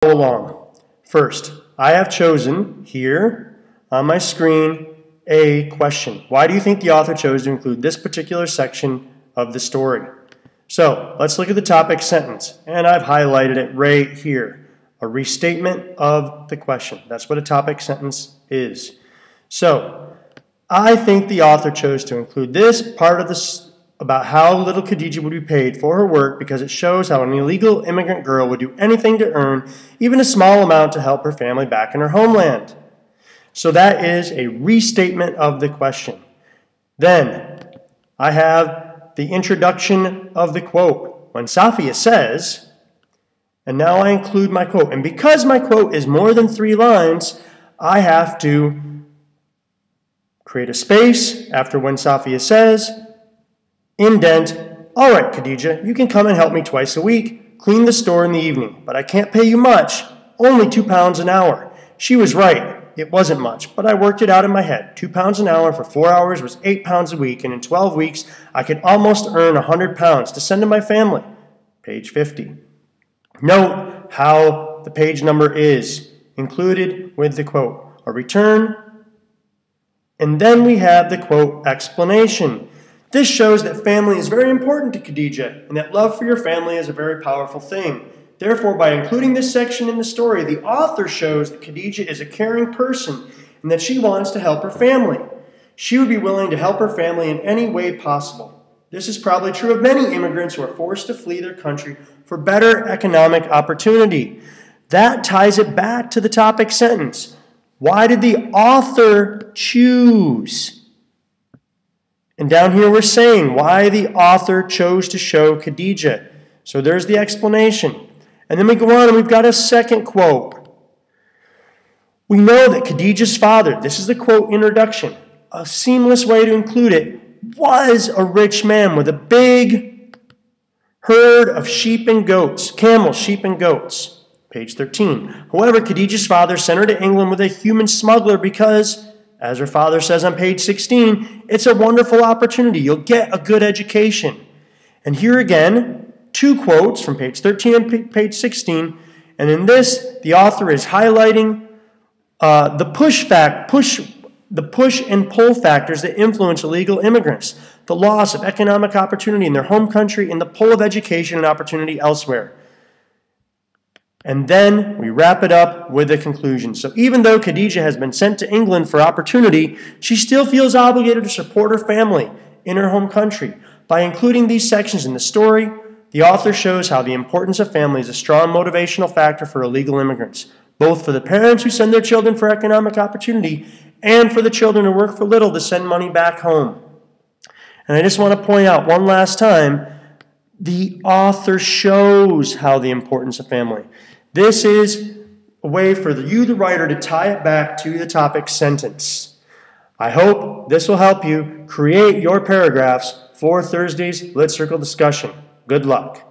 along. First, I have chosen here on my screen a question. Why do you think the author chose to include this particular section of the story? So let's look at the topic sentence, and I've highlighted it right here. A restatement of the question. That's what a topic sentence is. So I think the author chose to include this part of this about how little Khadija would be paid for her work because it shows how an illegal immigrant girl would do anything to earn even a small amount to help her family back in her homeland. So that is a restatement of the question. Then I have the introduction of the quote. When Safia says, and now I include my quote. And because my quote is more than 3 lines, I have to create a space after when Safia says, indent, all right, Khadija, you can come and help me twice a week, clean the store in the evening, but I can't pay you much, only £2 an hour. She was right, it wasn't much, but I worked it out in my head. £2 an hour for 4 hours was £8 a week, and in 12 weeks, I could almost earn £100 to send to my family. Page 50. Note how the page number is included with the quote. A return, and then we have the quote explanation. This shows that family is very important to Khadija and that love for your family is a very powerful thing. Therefore, by including this section in the story, the author shows that Khadija is a caring person and that she wants to help her family. She would be willing to help her family in any way possible. This is probably true of many immigrants who are forced to flee their country for better economic opportunity. That ties it back to the topic sentence. Why did the author choose? And down here we're saying why the author chose to show Khadija. So there's the explanation. And then we go on and we've got a second quote. We know that Khadija's father, this is the quote introduction, a seamless way to include it, was a rich man with a big herd of sheep and goats, camels, sheep and goats. Page 13. However, Khadija's father sent her to England with a human smuggler because, as her father says on page 16, it's a wonderful opportunity. You'll get a good education. And here again, 2 quotes from page 13 and page 16. And in this, the author is highlighting the push and pull factors that influence illegal immigrants, the loss of economic opportunity in their home country, and the pull of education and opportunity elsewhere. And then we wrap it up with a conclusion. So even though Khadija has been sent to England for opportunity, she still feels obligated to support her family in her home country. By including these sections in the story, the author shows how the importance of family is a strong motivational factor for illegal immigrants, both for the parents who send their children for economic opportunity and for the children who work for little to send money back home. And I just want to point out one last time, the author shows how the importance of family. This is a way for you, the writer, to tie it back to the topic sentence. I hope this will help you create your paragraphs for Thursday's Lit Circle discussion. Good luck.